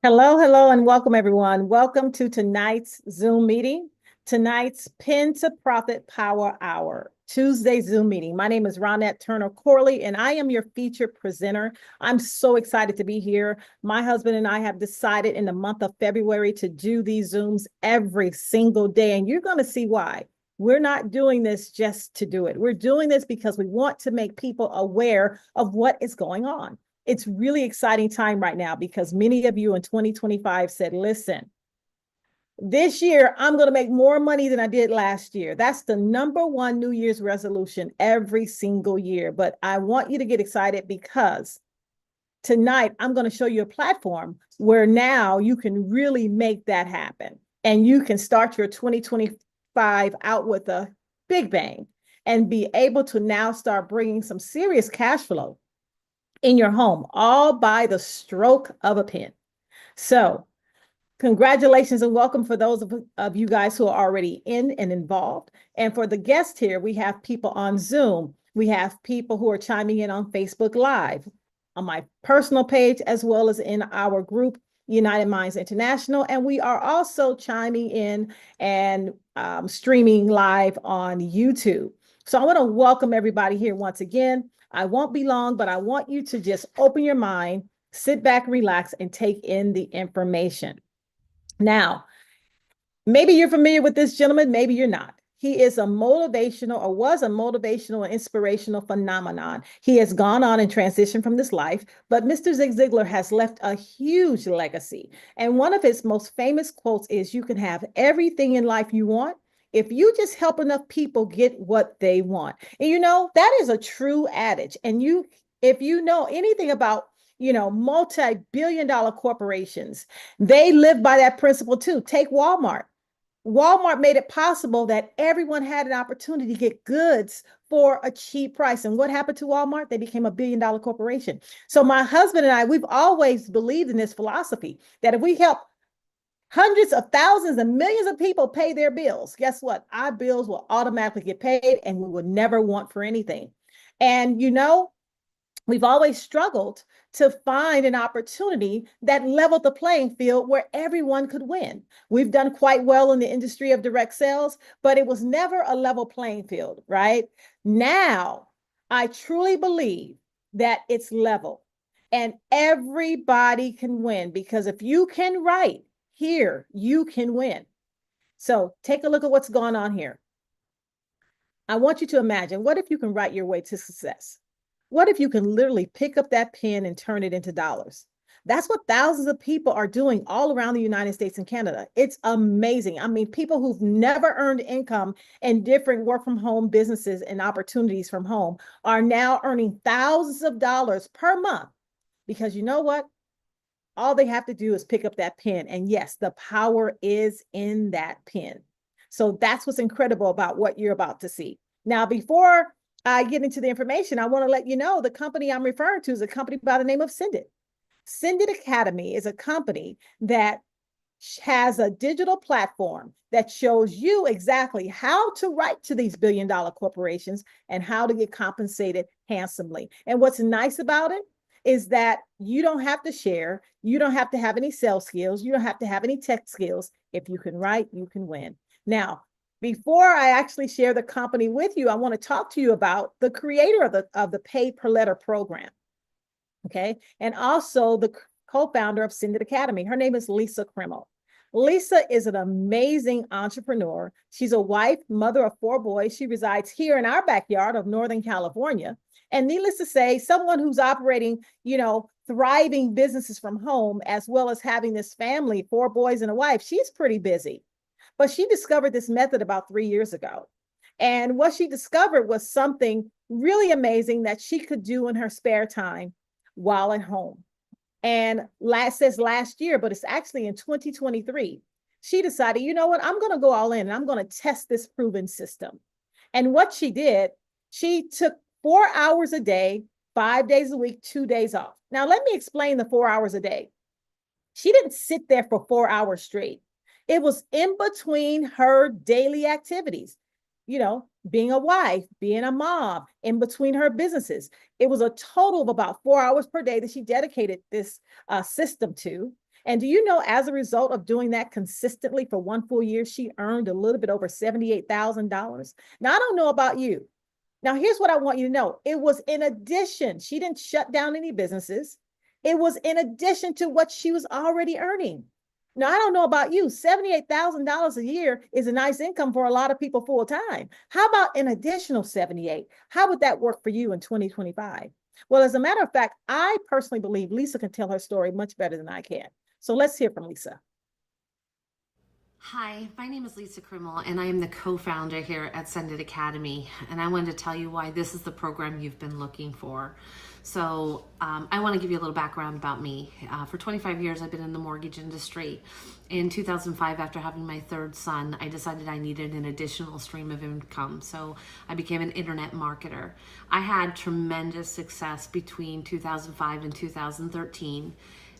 Hello, hello, and welcome everyone. Welcome to tonight's Zoom meeting, tonight's Pin to Profit Power Hour, Tuesday Zoom meeting. My name is Ronette Turner Corley, and I am your featured presenter. I'm so excited to be here. My husband and I have decided in the month of February to do these Zooms every single day, and you're going to see why. We're not doing this just to do it. We're doing this because we want to make people aware of what is going on. It's really exciting time right now because many of you in 2025 said, listen, this year I'm going to make more money than I did last year. That's the number one New Year's resolution every single year. But I want you to get excited because tonight I'm going to show you a platform where now you can really make that happen. And you can start your 2025 out with a big bang and be able to now start bringing some serious cash flow in your home, all by the stroke of a pen. So congratulations and welcome for those of you guys who are already in and involved. And for the guests here, we have people on Zoom. We have people who are chiming in on Facebook Live, on my personal page, as well as in our group, United Minds International. And we are also chiming in and streaming live on YouTube. So I want to welcome everybody here once again. I won't be long, but I want you to just open your mind, sit back, relax, and take in the information. Now, maybe you're familiar with this gentleman, maybe you're not. He is a motivational or was a motivational and inspirational phenomenon. He has gone on and transitioned from this life, but Mr. Zig Ziglar has left a huge legacy. And one of his most famous quotes is, you can have everything in life you want if you just help enough people get what they want. And you know, that is a true adage. And if you know anything about multi-billion-dollar corporations, they live by that principle too. Take Walmart. Walmart made it possible that everyone had an opportunity to get goods for a cheap price. And what happened to Walmart? They became a billion-dollar corporation. So my husband and I, we've always believed in this philosophy that if we help hundreds of thousands and millions of people pay their bills, guess what? Our bills will automatically get paid and we will never want for anything. And we've always struggled to find an opportunity that leveled the playing field where everyone could win. We've done quite well in the industry of direct sales, but it was never a level playing field, right? Now, I truly believe that it's level and everybody can win, because if you can write here, you can win. So take a look at what's going on here. I want you to imagine, what if you can write your way to success? What if you can literally pick up that pen and turn it into dollars? That's what thousands of people are doing all around the United States and Canada. It's amazing. I mean, people who've never earned income in different work from home businesses and opportunities from home are now earning thousands of dollars per month, because you know what? All they have to do is pick up that pen. And yes, the power is in that pen. So that's what's incredible about what you're about to see. Now, before I get into the information, I want to let you know the company I'm referring to is a company by the name of Send-It. Send-It Academy is a company that has a digital platform that shows you exactly how to write to these billion-dollar corporations and how to get compensated handsomely. And what's nice about it is that you don't have to share, you don't have to have any sales skills, you don't have to have any tech skills. If you can write, you can win. Now, before I actually share the company with you, I want to talk to you about the creator of the Pay Per Letter program, okay? And also the co-founder of Send-It Academy. Her name is Lisa Krimmel. Lisa is an amazing entrepreneur. She's a wife, mother of 4 boys. She resides here in our backyard of Northern California. And needless to say, someone who's operating, thriving businesses from home, as well as having this family, 4 boys and a wife, she's pretty busy. But she discovered this method about 3 years ago. And what she discovered was something really amazing that she could do in her spare time while at home. And says last year, but it's actually in 2023, she decided, you know what, I'm going to go all in and I'm going to test this proven system. And what she did, she took 4 hours a day, 5 days a week, 2 days off. Now, let me explain the 4 hours a day. She didn't sit there for 4 hours straight. It was in between her daily activities, being a wife, being a mom, in between her businesses. It was a total of about 4 hours per day that she dedicated this system to. And do you know, as a result of doing that consistently for one full year, she earned a little bit over $78,000. Now, I don't know about you. Now, here's what I want you to know. It was in addition. She didn't shut down any businesses. It was in addition to what she was already earning. Now, I don't know about you. $78,000 a year is a nice income for a lot of people full time. How about an additional 78? How would that work for you in 2025? Well, as a matter of fact, I personally believe Lisa can tell her story much better than I can. So let's hear from Lisa. Hi, my name is Lisa Krimmel, and I am the co-founder here at Send It Academy. And I wanted to tell you why this is the program you've been looking for. So I want to give you a little background about me. For 25 years, I've been in the mortgage industry. In 2005, after having my third son, I decided I needed an additional stream of income. So I became an internet marketer. I had tremendous success between 2005 and 2013.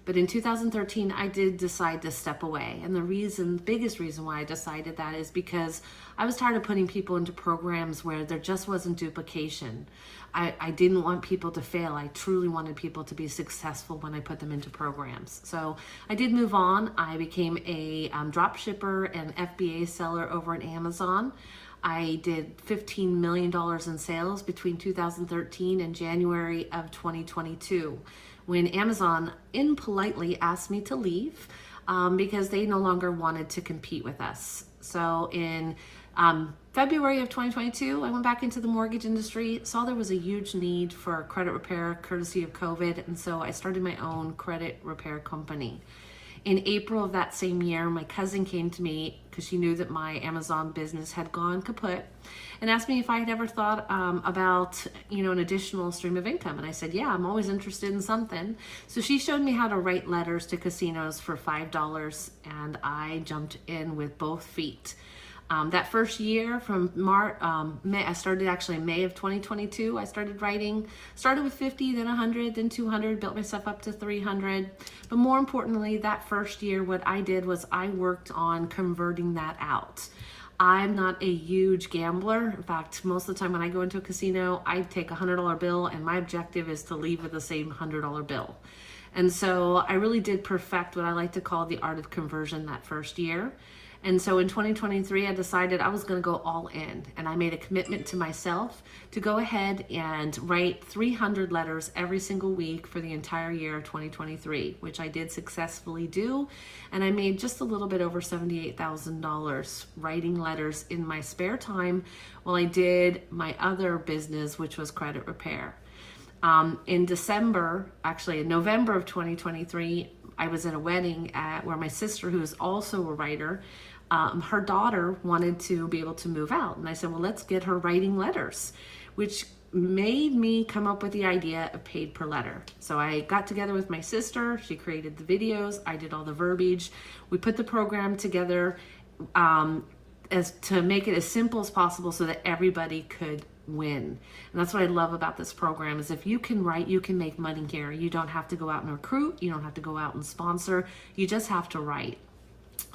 But in 2013, I did decide to step away. And the biggest reason why I decided that is because I was tired of putting people into programs where there just wasn't duplication. I didn't want people to fail. I truly wanted people to be successful when I put them into programs. So I did move on. I became a drop shipper and FBA seller over at Amazon. I did $15 million in sales between 2013 and January of 2022. When Amazon impolitely asked me to leave because they no longer wanted to compete with us. So in February of 2022, I went back into the mortgage industry, saw there was a huge need for credit repair courtesy of COVID, and so I started my own credit repair company. In April of that same year, my cousin came to me because she knew that my Amazon business had gone kaput and asked me if I had ever thought about, an additional stream of income. And I said, yeah, I'm always interested in something. So she showed me how to write letters to casinos for $5, and I jumped in with both feet. That first year from May, I started actually in May of 2022. I started writing, started with 50, then 100, then 200, built myself up to 300. But more importantly, that first year, what I did was I worked on converting that out. I'm not a huge gambler. In fact, most of the time when I go into a casino, I take a $100 bill and my objective is to leave with the same $100 bill. And so I really did perfect what I like to call the art of conversion that first year. And so in 2023, I decided I was going to go all in, and I made a commitment to myself to go ahead and write 300 letters every single week for the entire year of 2023, which I did successfully do. And I made just a little bit over $78,000 writing letters in my spare time while I did my other business, which was credit repair. In November of 2023, I was at a wedding where my sister, who is also a writer, her daughter wanted to be able to move out. And I said, well, let's get her writing letters, which made me come up with the idea of paid per letter. So I got together with my sister. She created the videos. I did all the verbiage. We put the program together as to make it as simple as possible so that everybody could win. And that's what I love about this program is if you can write, you can make money here. You don't have to go out and recruit. You don't have to go out and sponsor. You just have to write.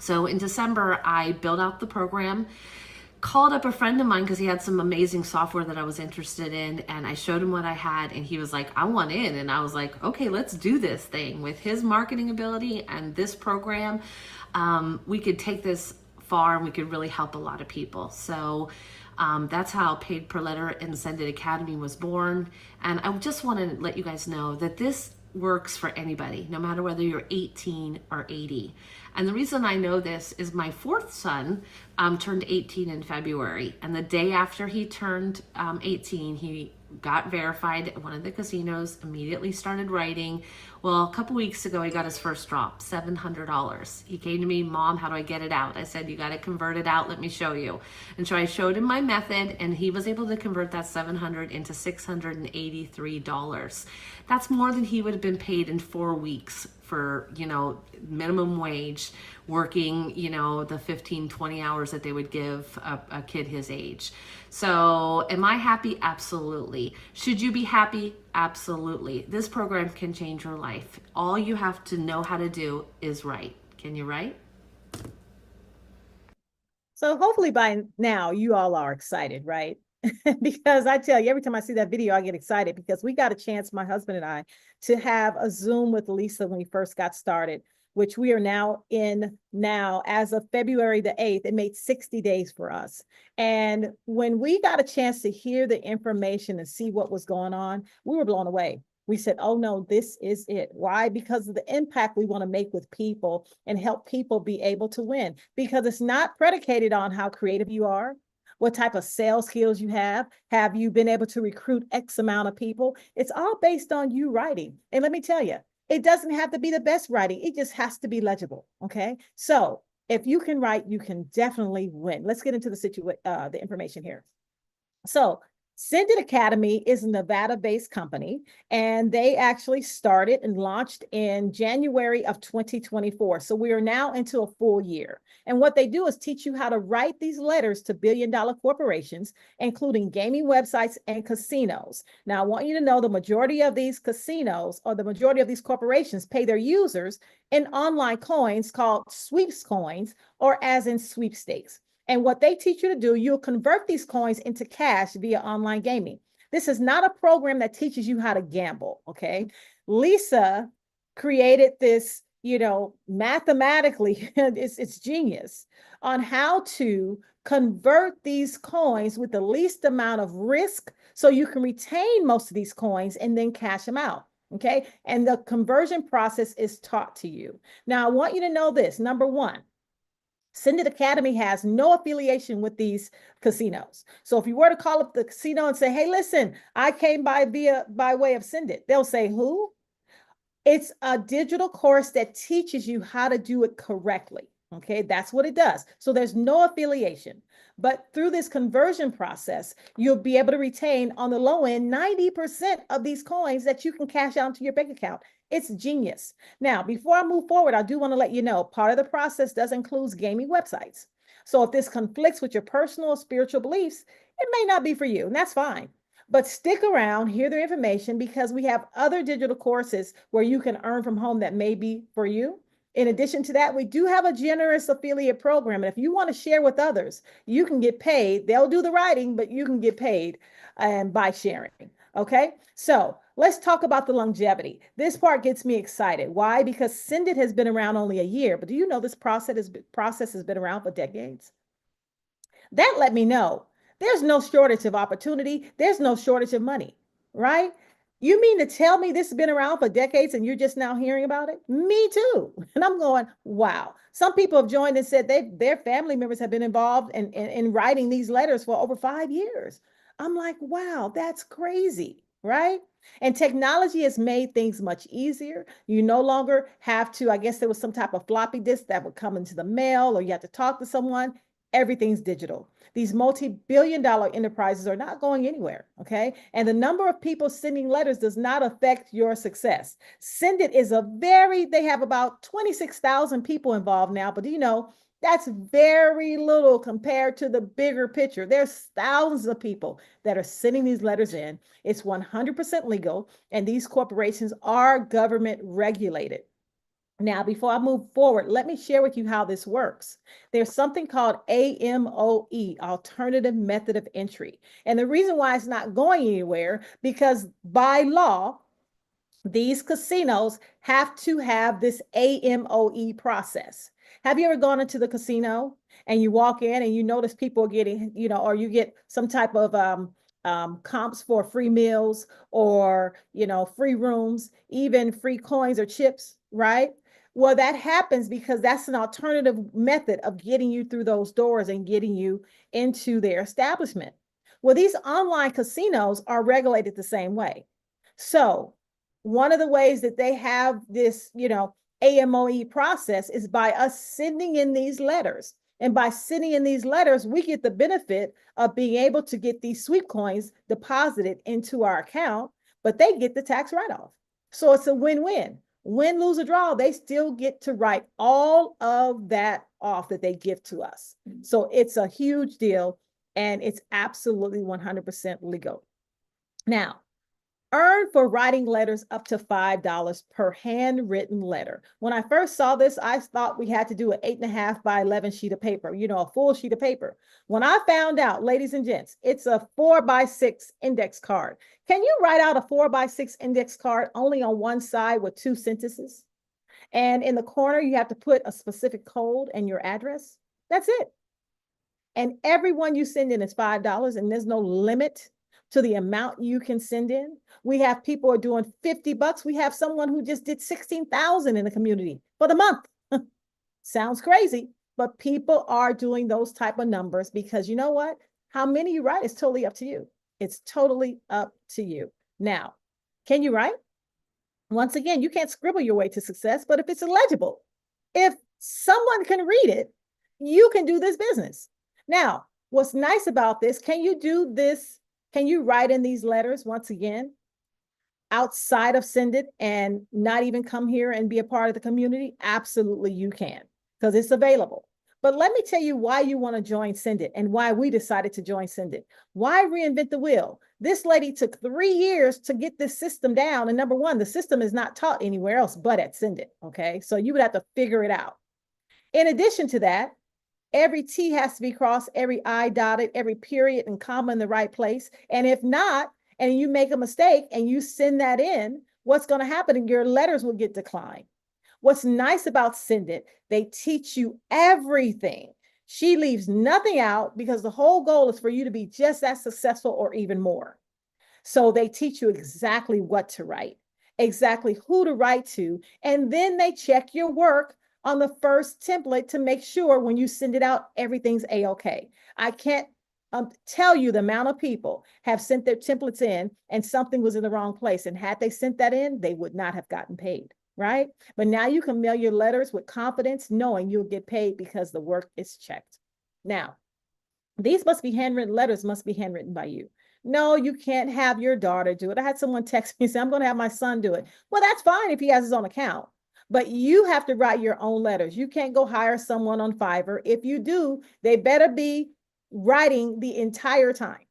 So in December, I built out the program, called up a friend of mine because he had some amazing software that I was interested in, and I showed him what I had, and he was like, I want in. And I was like, okay, let's do this thing. With his marketing ability and this program, we could take this far and we could really help a lot of people. So that's how Paid Per Letter and Send It Academy was born. And I just want to let you guys know that this works for anybody, no matter whether you're 18 or 80. And the reason I know this is my fourth son turned 18 in February. And the day after he turned 18, he got verified at one of the casinos, immediately started writing. Well, a couple weeks ago, he got his first drop, $700. He came to me, Mom, how do I get it out? I said, you got to convert it out. Let me show you. And so I showed him my method, and he was able to convert that $700 into $683. That's more than he would have been paid in 4 weeks for, minimum wage, working, the 15, 20 hours that they would give a kid his age. So am I happy? Absolutely. Should you be happy? Absolutely. This program can change your life. All you have to know how to do is write. Can you write? So hopefully by now you all are excited, right? Because I tell you, every time I see that video, I get excited because we got a chance, my husband and I, to have a Zoom with Lisa when we first got started. which we are now in now as of February the 8th. It made 60 days for us. And when we got a chance to hear the information and see what was going on, we were blown away. We said, oh no, this is it. Why? Because of the impact we want to make with people and help people be able to win. Because it's not predicated on how creative you are, what type of sales skills you have you been able to recruit X amount of people? It's all based on you writing. And let me tell you, it doesn't have to be the best writing. It just has to be legible. Okay. So if you can write, you can definitely win. Let's get into the information here. So Send It Academy is a Nevada-based company, and they actually started and launched in January of 2024. So we are now into a full year. And what they do is teach you how to write these letters to billion-dollar corporations, including gaming websites and casinos. Now, I want you to know the majority of these casinos or the majority of these corporations pay their users in online coins called sweeps coins, or as in sweepstakes. And what they teach you to do, you'll convert these coins into cash via online gaming. This is not a program that teaches you how to gamble, okay? Lisa created this, mathematically, it's genius on how to convert these coins with the least amount of risk so you can retain most of these coins and then cash them out. Okay. And the conversion process is taught to you. Now, I want you to know this. Number one, Send It Academy has no affiliation with these casinos. So if you were to call up the casino and say, hey, listen, I came by way of Send It, they'll say, who? It's a digital course that teaches you how to do it correctly. Okay, that's what it does. So there's no affiliation. But through this conversion process, you'll be able to retain on the low end 90% of these coins that you can cash out into your bank account. It's genius. Now, before I move forward, I do want to let you know part of the process does include gaming websites. So if this conflicts with your personal or spiritual beliefs, it may not be for you, and that's fine. But stick around, hear the information, because we have other digital courses where you can earn from home that may be for you. In addition to that, we do have a generous affiliate program. And if you want to share with others, you can get paid. They'll do the writing, but you can get paid by sharing. Okay, so let's talk about the longevity. This part gets me excited. Why? Because Send It has been around only a year, but do you know this process has been around for decades? That let me know there's no shortage of opportunity. There's no shortage of money, right? You mean to tell me this has been around for decades and you're just now hearing about it? Me too. And I'm going, wow. Some people have joined and said their family members have been involved in writing these letters for over 5 years. I'm like, wow, that's crazy, right? And technology has made things much easier. You no longer have to, I guess there was some type of floppy disk that would come into the mail or you have to talk to someone. Everything's digital. These multi-billion-dollar enterprises are not going anywhere, okay? And the number of people sending letters does not affect your success. Send It is they have about 26,000 people involved now, but do you know, that's very little compared to the bigger picture. There's thousands of people that are sending these letters in. It's 100% legal, and these corporations are government regulated. Now, before I move forward, let me share with you how this works. There's something called AMOE, Alternative Method of Entry. And the reason why it's not going anywhere, because by law, these casinos have to have this AMOE process. Have you ever gone into the casino and you walk in and you notice people are getting, or you get some type of comps for free meals or, free rooms, even free coins or chips, right? Well, that happens because that's an alternative method of getting you through those doors and getting you into their establishment. Well, these online casinos are regulated the same way. So one of the ways that they have this, AMOE process is by us sending in these letters. And by sending in these letters, we get the benefit of being able to get these sweep coins deposited into our account, but they get the tax write-off. So it's a win-win. Win, lose, or draw, they still get to write all of that off that they give to us. So it's a huge deal, and it's absolutely 100% legal. Now, earn for writing letters up to $5 per handwritten letter. When I first saw this, I thought we had to do an 8.5 by 11 sheet of paper, a full sheet of paper. When I found out, ladies and gents, it's a 4 by 6 index card. Can you write out a 4 by 6 index card only on one side with 2 sentences? And in the corner, you have to put a specific code and your address. That's it. And everyone you send in is $5, and there's no limit to the amount you can send in. We have people who are doing $50. We have someone who just did 16,000 in the community for the month. Sounds crazy, but people are doing those type of numbers because you know what? How many you write is totally up to you. It's totally up to you. Now, can you write? Once again, you can't scribble your way to success, but if it's illegible, if someone can read it, you can do this business. Now, what's nice about this, can you do this? Can you write in these letters once again outside of Send It and not even come here and be a part of the community? Absolutely, you can, because it's available. But let me tell you why you want to join Send It and why we decided to join Send It. Why reinvent the wheel? This lady took 3 years to get this system down. And number one, the system is not taught anywhere else but at Send It. Okay. So you would have to figure it out. In addition to that, every T has to be crossed, every I dotted, every period and comma in the right place. And if not, and you make a mistake and you send that in, what's going to happen? Your letters will get declined. What's nice about Send It, they teach you everything. She leaves nothing out because the whole goal is for you to be just as successful or even more. So they teach you exactly what to write, exactly who to write to, and then they check your work on the first template to make sure when you send it out, everything's A-okay. I can't tell you the amount of people have sent their templates in and something was in the wrong place. And had they sent that in, they would not have gotten paid, right? But now you can mail your letters with confidence, knowing you'll get paid because the work is checked. Now, these must be handwritten letters, must be handwritten by you. No, you can't have your daughter do it. I had someone text me and say, I'm going to have my son do it. Well, that's fine if he has his own account. But you have to write your own letters. You can't go hire someone on Fiverr. If you do, they better be writing the entire time.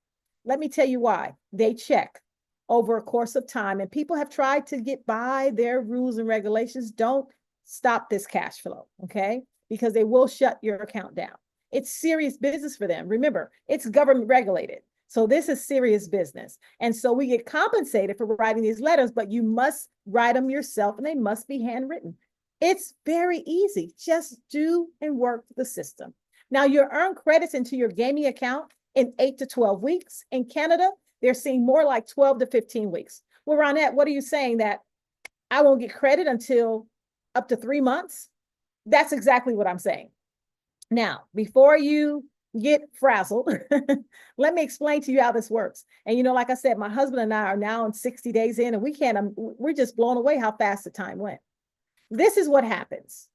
Let me tell you why. They check over a course of time, and people have tried to get by their rules and regulations. Don't stop this cash flow, okay? Because they will shut your account down. It's serious business for them. Remember, it's government regulated. So this is serious business. And so we get compensated for writing these letters, but you must write them yourself and they must be handwritten. It's very easy. Just do and work the system. Now you earn credits into your gaming account in 8 to 12 weeks. In Canada, they're seeing more like 12 to 15 weeks. Well, Ronette, what are you saying, that I won't get credit until up to 3 months? That's exactly what I'm saying. Now, before you get frazzled, let me explain to you how this works. And you know, like I said, my husband and I are now in 60 days in, and we're just blown away how fast the time went. This is what happens.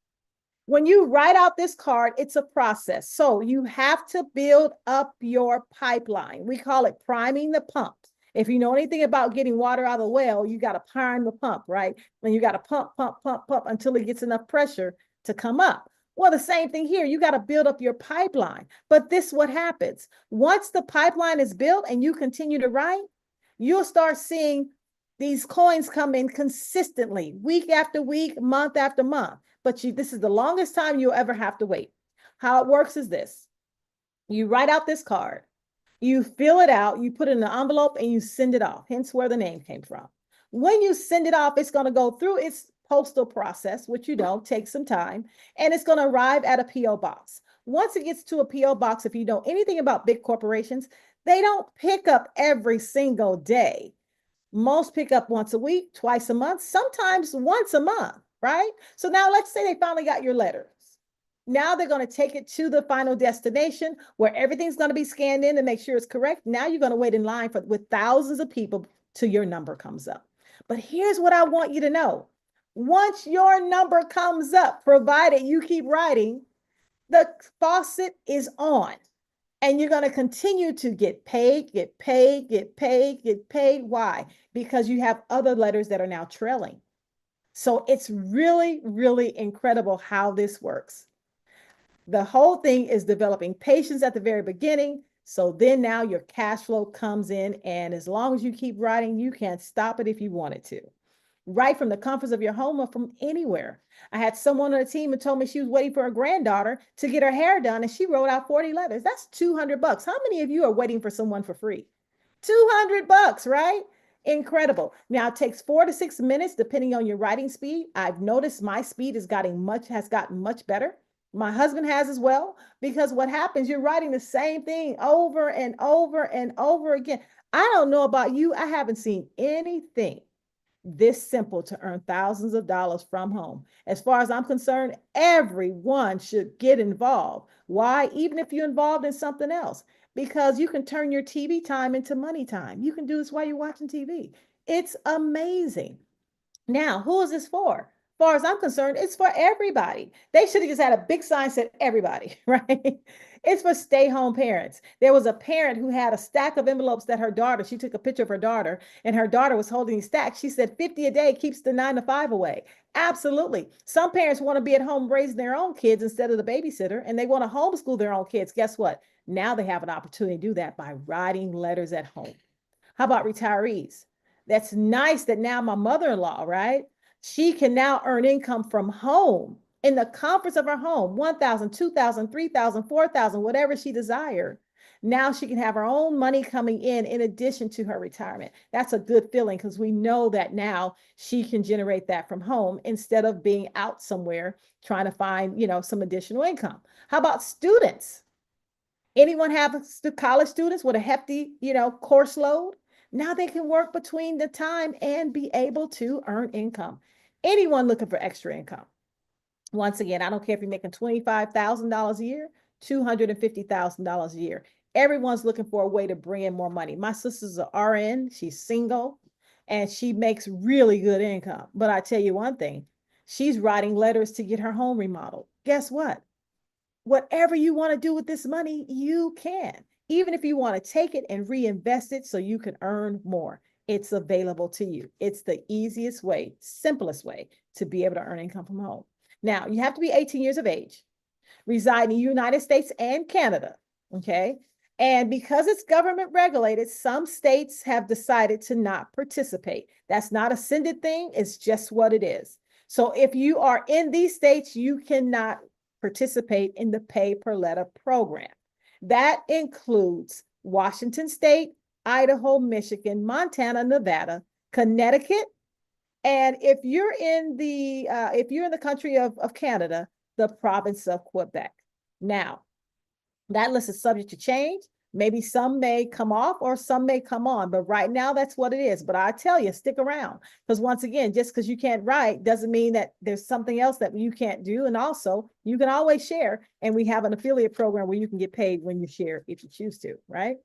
When you write out this card, it's a process. So you have to build up your pipeline. We call it priming the pump. If you know anything about getting water out of the well, you got to prime the pump, right? And you got to pump, pump, pump, pump until it gets enough pressure to come up. Well, the same thing here. You got to build up your pipeline. But this is what happens. Once the pipeline is built and you continue to write, you'll start seeing these coins come in consistently, week after week, month after month. But this is the longest time you'll ever have to wait. How it works is this. You write out this card. You fill it out. You put it in an envelope and you send it off. Hence where the name came from. When you send it off, it's going to go through its postal process, which you know takes some time, and it's going to arrive at a P.O. box. Once it gets to a P.O. box, if you know anything about big corporations, they don't pick up every single day. Most pick up once a week, twice a month, sometimes once a month, right? So now let's say they finally got your letters. Now they're going to take it to the final destination where everything's going to be scanned in to make sure it's correct. Now you're going to wait in line with thousands of people till your number comes up. But here's what I want you to know. Once your number comes up, provided you keep writing, the faucet is on. And you're going to continue to get paid, get paid, get paid, get paid. Why? Because you have other letters that are now trailing. So it's really, really incredible how this works. The whole thing is developing patience at the very beginning. So then now your cash flow comes in. And as long as you keep writing, you can't stop it if you wanted to. Right from the comforts of your home or from anywhere. I had someone on the team who told me she was waiting for her granddaughter to get her hair done, and she wrote out 40 letters. That's $200. How many of you are waiting for someone for free? $200, right? Incredible. Now it takes 4 to 6 minutes, depending on your writing speed. I've noticed my speed has gotten much better. My husband has as well, because what happens, you're writing the same thing over and over and over again. I don't know about you. I haven't seen anything this simple to earn thousands of dollars from home. As far as I'm concerned, everyone should get involved. Why? Even if you're involved in something else, because you can turn your TV time into money time. You can do this while you're watching TV. It's amazing. Now, who is this for? As far as I'm concerned, it's for everybody. They should have just had a big sign that said everybody, right? It's for stay-home parents. There was a parent who had a stack of envelopes that she took a picture of her daughter, and her daughter was holding these stacks. She said 50 a day keeps the 9 to 5 away. Absolutely. Some parents want to be at home raising their own kids instead of the babysitter, and they want to homeschool their own kids. Guess what? Now they have an opportunity to do that by writing letters at home. How about retirees? That's nice that now my mother-in-law, right? She can now earn income from home in the comforts of her home, 1,000, 2,000, 3,000, 4,000, whatever she desired. Now she can have her own money coming in addition to her retirement. That's a good feeling, because we know that now she can generate that from home instead of being out somewhere trying to find, some additional income. How about students? Anyone have college students with a hefty, course load? Now they can work between the time and be able to earn income. Anyone looking for extra income? Once again, I don't care if you're making $25,000 a year, $250,000 a year. Everyone's looking for a way to bring in more money. My sister's an RN, she's single, and she makes really good income. But I tell you one thing, she's writing letters to get her home remodeled. Guess what? Whatever you want to do with this money, you can. Even if you want to take it and reinvest it so you can earn more, it's available to you. It's the easiest way, simplest way to be able to earn income from home. Now, you have to be 18 years of age, reside in the United States and Canada, okay? And because it's government regulated, some states have decided to not participate. That's not a sended thing, it's just what it is. So if you are in these states, you cannot participate in the pay per letter program. That includes Washington State, Idaho, Michigan, Montana, Nevada, Connecticut, and if you're in the country of Canada, the province of Quebec. Now, that list is subject to change. Maybe some may come off or some may come on, but right now that's what it is. But I tell you, stick around, because once again, just because you can't write doesn't mean that there's something else that you can't do. And also, you can always share, and we have an affiliate program where you can get paid when you share if you choose to, right?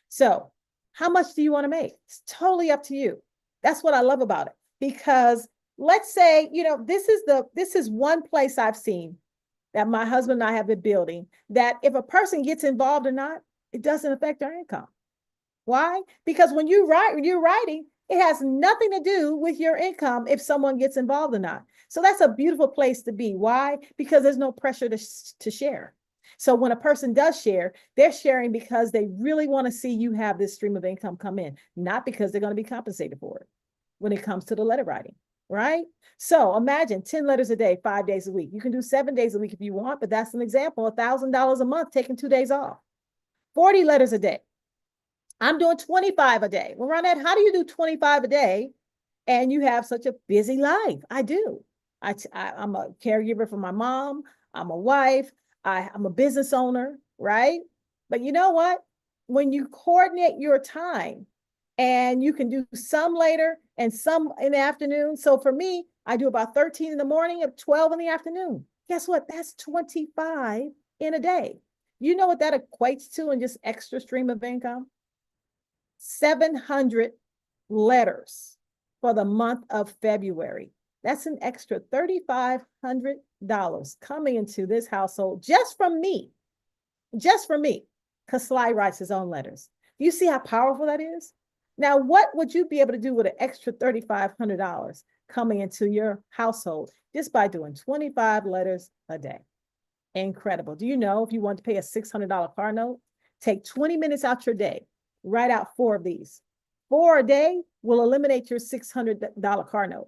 So how much do you want to make? It's totally up to you. That's what I love about it, because let's say, this is one place I've seen that my husband and I have been building, that if a person gets involved or not, it doesn't affect our income. Why? Because when you're writing, it has nothing to do with your income if someone gets involved or not. So that's a beautiful place to be. Why? Because there's no pressure to share. So when a person does share, they're sharing because they really want to see you have this stream of income come in, not because they're going to be compensated for it when it comes to the letter writing, right? So imagine 10 letters a day, 5 days a week. You can do 7 days a week if you want, but that's an example, $1,000 a month, taking 2 days off. 40 letters a day. I'm doing 25 a day. Well, Ronette, how do you do 25 a day and you have such a busy life? I do. I'm a caregiver for my mom. I'm a wife. I'm a business owner, right? But you know what? When you coordinate your time, and you can do some later and some in the afternoon. So for me, I do about 13 in the morning and 12 in the afternoon. Guess what? That's 25 in a day. You know what that equates to in just extra stream of income? 700 letters for the month of February. That's an extra $3,500 coming into this household just from me, because Sly writes his own letters. You see how powerful that is? Now, what would you be able to do with an extra $3,500 coming into your household just by doing 25 letters a day? Incredible. Do you know if you want to pay a $600 car note, take 20 minutes out your day, write out 4 of these. 4 a day will eliminate your $600 car note.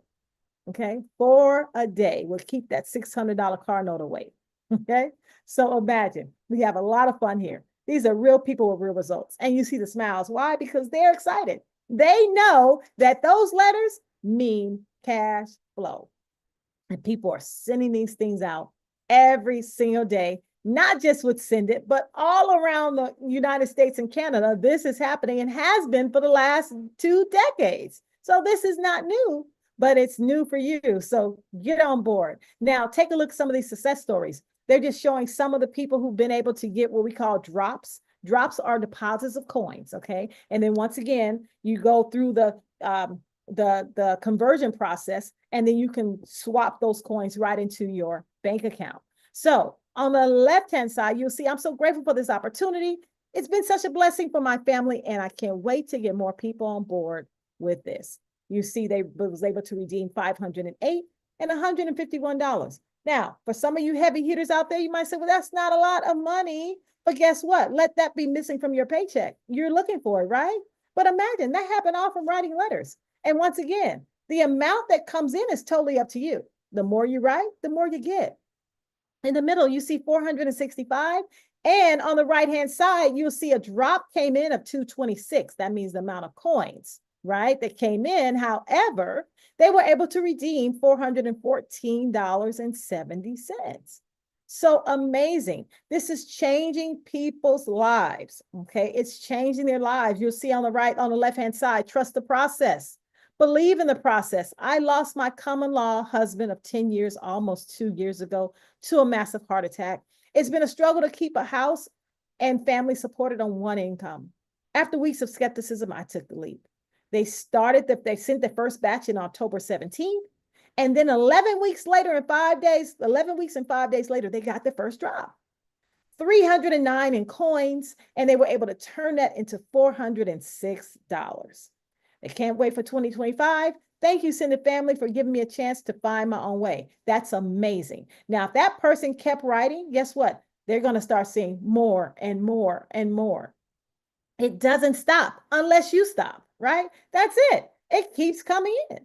Okay, 4 a day will keep that $600 car note away. Okay, so imagine, we have a lot of fun here. These are real people with real results. And you see the smiles. Why? Because they're excited. They know that those letters mean cash flow. And people are sending these things out every single day, not just with Send It, but all around the United States and Canada. This is happening and has been for the last 2 decades. So this is not new, but it's new for you. So get on board. Now, take a look at some of these success stories. They're just showing some of the people who've been able to get what we call drops. Drops are deposits of coins, okay? And then once again, you go through the conversion process, and then you can swap those coins right into your bank account. So on the left-hand side, you'll see I'm so grateful for this opportunity. It's been such a blessing for my family, and I can't wait to get more people on board with this. You see, they was able to redeem $508 and $151. Now, for some of you heavy hitters out there, you might say, well, that's not a lot of money. But guess what? Let that be missing from your paycheck. You're looking for it, right? But imagine that happened all from writing letters. And once again, the amount that comes in is totally up to you. The more you write, the more you get. In the middle, you see 465. And on the right-hand side, you'll see a drop came in of 226. That means the amount of coins, right, that came in. However, they were able to redeem $414.70. So amazing. This is changing people's lives, okay? It's changing their lives. You'll see on the right, on the left-hand side, trust the process. Believe in the process. I lost my common law husband of 10 years, almost 2 years ago, to a massive heart attack. It's been a struggle to keep a house and family supported on one income. After weeks of skepticism, I took the leap. They sent the first batch in October 17th. And then 11 weeks later, 11 weeks and 5 days later, they got the first drop. 309 in coins, and they were able to turn that into $406. They can't wait for 2025. Thank you, Send It family, for giving me a chance to find my own way. That's amazing. Now, if that person kept writing, guess what? They're going to start seeing more and more and more. It doesn't stop unless you stop, right? That's it. It keeps coming in.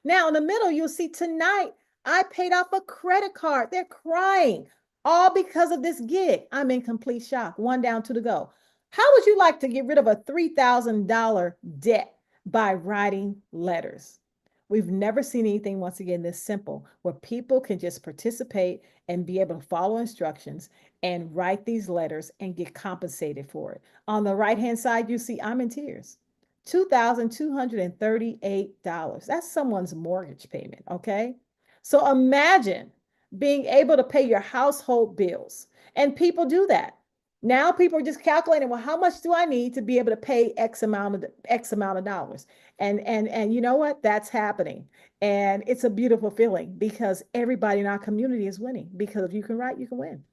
Now, in the middle, you'll see tonight, I paid off a credit card. They're crying, all because of this gig. I'm in complete shock. One down, two to go. How would you like to get rid of a $3,000 debt by writing letters? We've never seen anything, once again, this simple, where people can just participate and be able to follow instructions and write these letters and get compensated for it. On the right-hand side, you see I'm in tears. $2,238. That's someone's mortgage payment, okay? So imagine being able to pay your household bills. And people do that. Now people are just calculating, well, how much do I need to be able to pay X amount of dollars? And you know what? That's happening. And it's a beautiful feeling because everybody in our community is winning, because if you can write, you can win.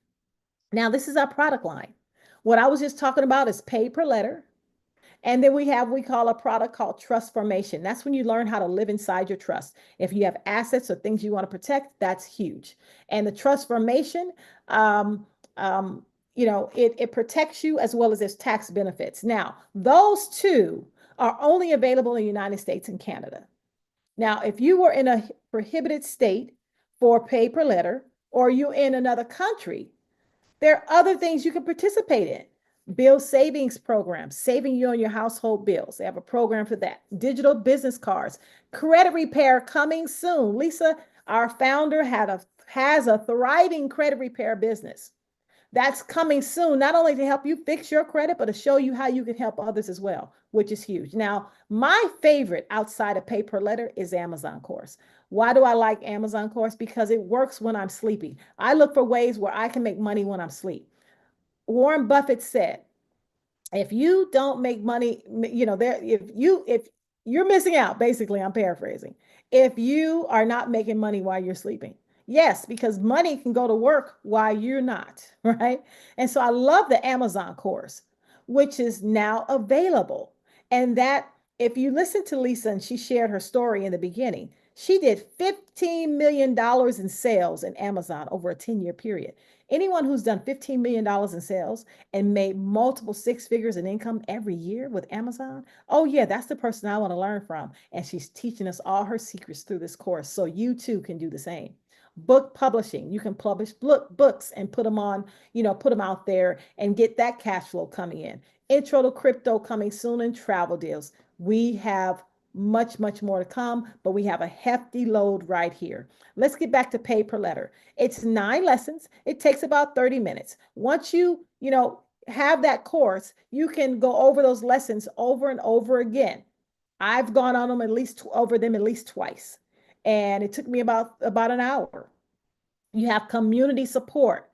Now, this is our product line. What I was just talking about is pay per letter. And then we call a product called trust formation. That's when you learn how to live inside your trust. If you have assets or things you want to protect, that's huge. And the trust formation, it protects you as well as there's tax benefits. Now, those two are only available in the United States and Canada. Now, if you were in a prohibited state for pay per letter, or you're in another country, there are other things you can participate in. Bill savings programs, saving you on your household bills. They have a program for that. Digital business cards, credit repair coming soon. Lisa, our founder, has a thriving credit repair business. That's coming soon, not only to help you fix your credit, but to show you how you can help others as well, which is huge. Now, my favorite outside of pay per letter is Amazon course. Why do I like Amazon course? Because it works when I'm sleeping. I look for ways where I can make money when I'm asleep. Warren Buffett said, if you don't make money, if you're missing out, basically, I'm paraphrasing. If you are not making money while you're sleeping. Yes, because money can go to work while you're not, right? And so I love the Amazon course, which is now available. And that, if you listen to Lisa, and she shared her story in the beginning, she did $15 million in sales in Amazon over a 10-year period. Anyone who's done $15 million in sales and made multiple six figures in income every year with Amazon, oh yeah, that's the person I want to learn from. And she's teaching us all her secrets through this course. So you too can do the same. Book publishing, you can publish books and put them out there and get that cash flow coming in. Intro to crypto coming soon, and travel deals. We have much, much more to come, but we have a hefty load right here. Let's get back to pay per letter. It's 9 lessons. It takes about 30 minutes. Once you have that course, you can go over those lessons over and over again. I've gone on them at least twice, and it took me about an hour. You have community support.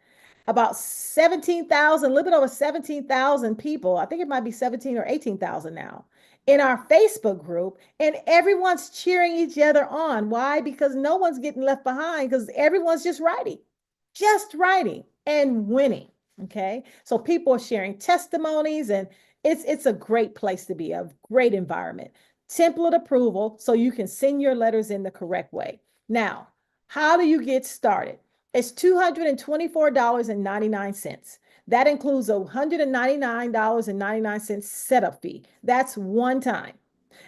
About 17,000, a little bit over 17,000 people. I think it might be 17 or 18,000 now in our Facebook group, and everyone's cheering each other on. Why? Because no one's getting left behind because everyone's just writing and winning. Okay. So people are sharing testimonies, and it's a great place to be, a great environment. Template approval so you can send your letters in the correct way. Now, how do you get started? It's $224.99. That includes a $199.99 setup fee. That's one time.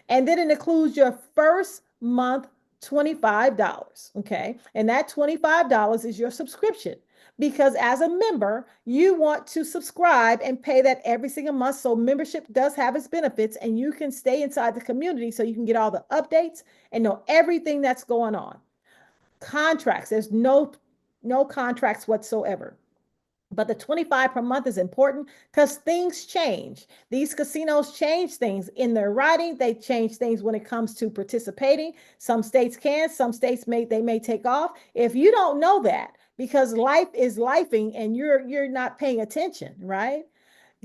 And then it includes your first month $25. Okay. And that $25 is your subscription. Because as a member, you want to subscribe and pay that every single month. So membership does have its benefits, and you can stay inside the community so you can get all the updates and know everything that's going on. Contracts, there's no contracts whatsoever. But the 25 per month is important because things change. These casinos change things in their writing. They change things when it comes to participating. Some states can, some states may take off. If you don't know that, because life is lifing and you're not paying attention, right?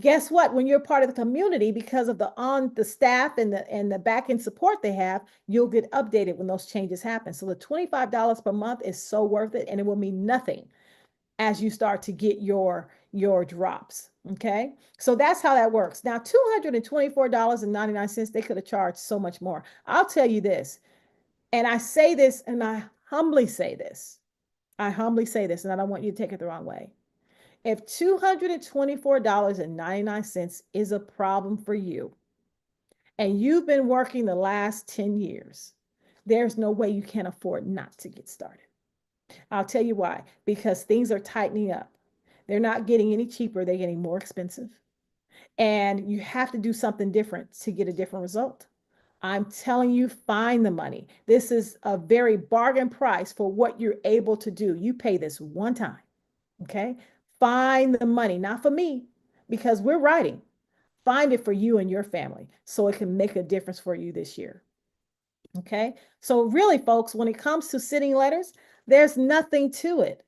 Guess what? When you're part of the community, because of the staff and the back end support they have, you'll get updated when those changes happen. So the $25 per month is so worth it, and it will mean nothing as you start to get your drops. Okay. So that's how that works. Now, $224.99, they could have charged so much more. I'll tell you this, and I say this, and I humbly say this. And I don't want you to take it the wrong way. If $224.99 is a problem for you, and you've been working the last 10 years, there's no way you can afford not to get started. I'll tell you why. Because things are tightening up. They're not getting any cheaper, they're getting more expensive. And you have to do something different to get a different result. I'm telling you, find the money. This is a very bargain price for what you're able to do. You pay this one time. Okay. Find the money, not for me, because we're writing. Find it for you and your family so it can make a difference for you this year. Okay. So really, folks, when it comes to sending letters, there's nothing to it.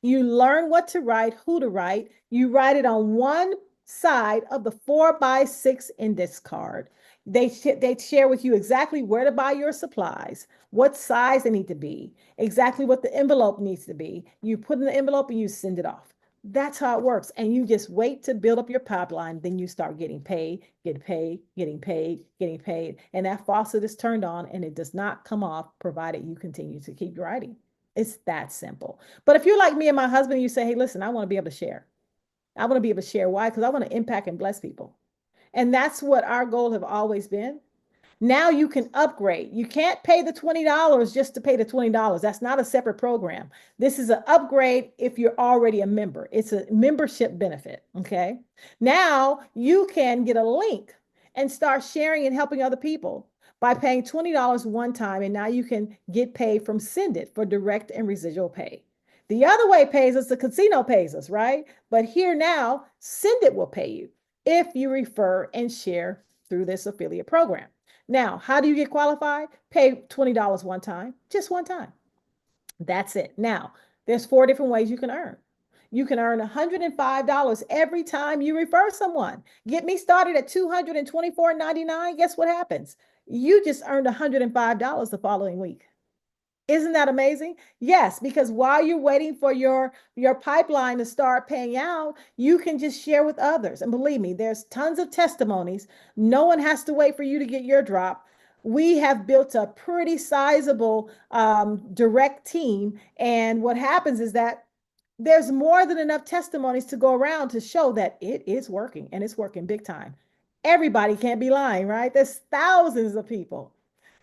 You learn what to write, who to write. You write it on one side of the 4x6 index card. They share with you exactly where to buy your supplies, what size they need to be, exactly what the envelope needs to be. You put in the envelope and you send it off. That's how it works. And you just wait to build up your pipeline. Then you start getting paid, getting paid, getting paid, getting paid. And that faucet is turned on and it does not come off provided you continue to keep writing. It's that simple. But if you're like me and my husband, you say, hey, listen, I want to be able to share. I want to be able to share. Why? Because I want to impact and bless people. And that's what our goal have always been. Now you can upgrade. You can't pay the $20 just to pay the $20. That's not a separate program. This is an upgrade if you're already a member. It's a membership benefit. Okay. Now you can get a link and start sharing and helping other people by paying $20 one time. And now you can get paid from Send It for direct and residual pay. The other way pays us, the casino pays us, right? But here now, Send It will pay you if you refer and share through this affiliate program. Now, how do you get qualified? Pay $20 one time, just one time. That's it. Now, there's 4 different ways you can earn. You can earn $105 every time you refer someone. Get me started at $224.99. Guess what happens? You just earned $105 the following week. Isn't that amazing? Yes, because while you're waiting for your pipeline to start paying out, you can just share with others. And believe me, there's tons of testimonies. No one has to wait for you to get your drop. We have built a pretty sizable direct team. And what happens is that there's more than enough testimonies to go around to show that it is working, and it's working big time. Everybody can't be lying, right? There's thousands of people.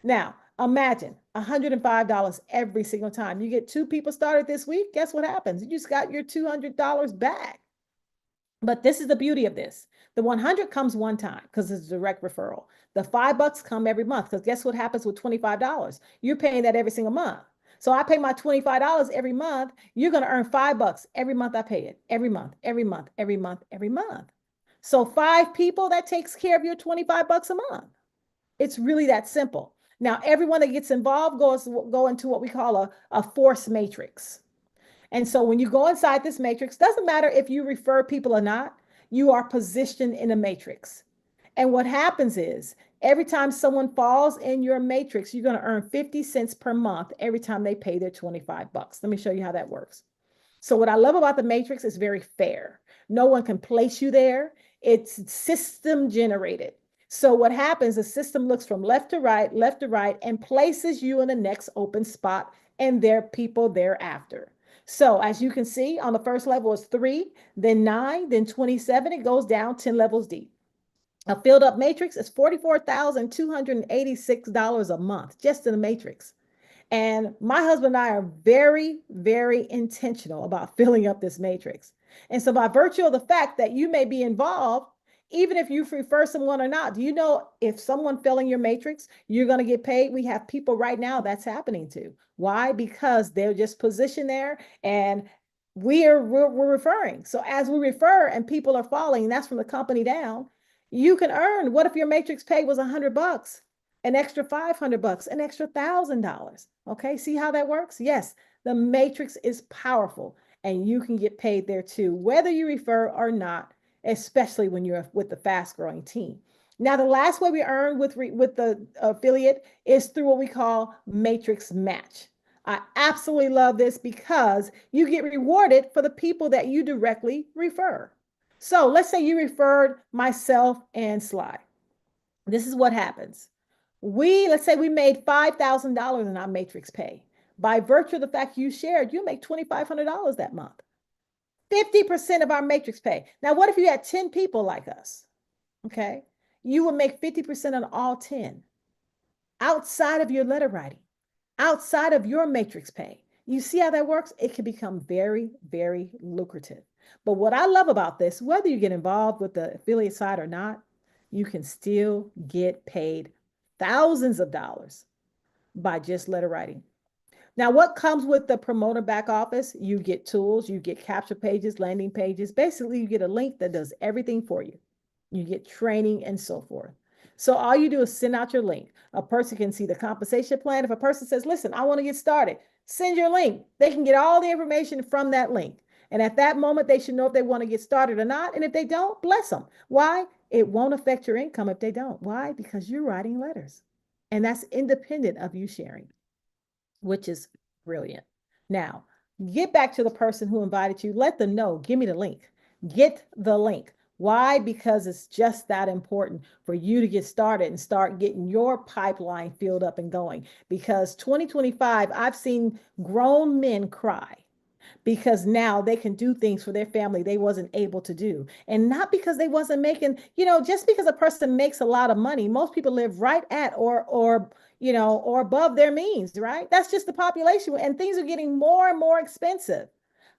Now, imagine $105 every single time. You get 2 people started this week, guess what happens? You just got your $200 back. But this is the beauty of this. The 100 comes one time because it's a direct referral. The $5 come every month because guess what happens with $25? You're paying that every single month. So I pay my $25 every month. You're going to earn $5 every month. I pay it every month, every month, every month, every month. So 5 people, that takes care of your $25 a month. It's really that simple. Now, everyone that gets involved go into what we call a force matrix. And so when you go inside this matrix, doesn't matter if you refer people or not, you are positioned in a matrix. And what happens is every time someone falls in your matrix, you're going to earn 50 cents per month every time they pay their $25. Let me show you how that works. So what I love about the matrix is very fair. No one can place you there. It's system generated. So what happens, the system looks from left to right, and places you in the next open spot, and there are people thereafter. So as you can see, on the first level is 3, then 9, then 27. It goes down 10 levels deep. A filled up matrix is $44,286 a month just in the matrix. And my husband and I are very, very intentional about filling up this matrix. And so, by virtue of the fact that you may be involved, even if you refer someone or not, do you know if someone fell in your matrix, you're going to get paid? We have people right now that's happening to. Why? Because they're just positioned there and we're referring. So, as we refer and people are falling, that's from the company down, you can earn. What if your matrix pay was $100? An extra $500, an extra $1,000. Okay, see how that works? Yes, the matrix is powerful and you can get paid there too, whether you refer or not, especially when you're with the fast growing team. Now, the last way we earn with the affiliate is through what we call matrix match. I absolutely love this because you get rewarded for the people that you directly refer. So let's say you referred myself and Sly. This is what happens. Let's say we made $5,000 in our matrix pay. By virtue of the fact you shared, you make $2,500 that month. 50% of our matrix pay. Now, what if you had 10 people like us? Okay. You would make 50% on all 10 outside of your letter writing, outside of your matrix pay. You see how that works? It can become very, very lucrative. But what I love about this, whether you get involved with the affiliate side or not, you can still get paid thousands of dollars by just letter writing. Now, what comes with the promoter back office? You get tools, you get capture pages, landing pages. Basically, you get a link that does everything for you. You get training and so forth. So all you do is send out your link. A person can see the compensation plan. If a person says, listen, I want to get started, send your link. They can get all the information from that link. And at that moment, they should know if they want to get started or not. And if they don't, bless them. Why? It won't affect your income if they don't. Why? Because you're writing letters. And that's independent of you sharing, which is brilliant. Now, get back to the person who invited you. Let them know, give me the link. Get the link. Why? Because it's just that important for you to get started and start getting your pipeline filled up and going. Because 2025, I've seen grown men cry because now they can do things for their family they wasn't able to do, and not because they wasn't making, just because a person makes a lot of money, most people live right at or above their means, right? That's just the population, and things are getting more and more expensive.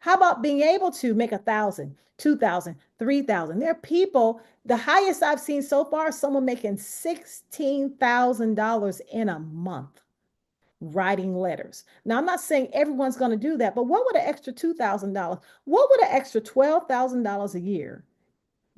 How about being able to make 1,000, 2,000, 3,000? There are people, the highest I've seen so far, someone making $16,000 in a month writing letters. Now, I'm not saying everyone's going to do that, but what would an extra $2,000, what would an extra $12,000 a year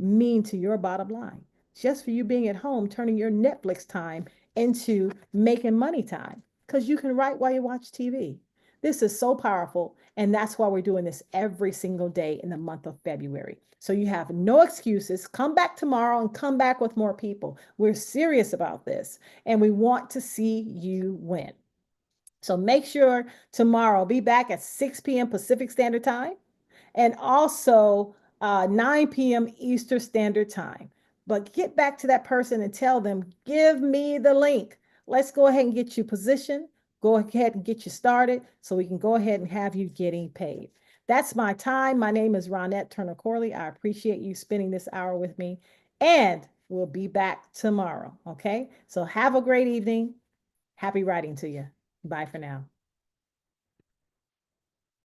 mean to your bottom line? Just for you being at home, turning your Netflix time into making money time because you can write while you watch TV. This is so powerful. And that's why we're doing this every single day in the month of February. So you have no excuses. Come back tomorrow and come back with more people. We're serious about this and we want to see you win. So make sure tomorrow be back at 6 p.m. Pacific Standard Time and also 9 p.m. Eastern Standard Time. But get back to that person and tell them, give me the link. Let's go ahead and get you positioned. Go ahead and get you started so we can go ahead and have you getting paid. That's my time. My name is Ronette Turner Corley. I appreciate you spending this hour with me, and we'll be back tomorrow. Okay, so have a great evening. Happy writing to you. Bye for now.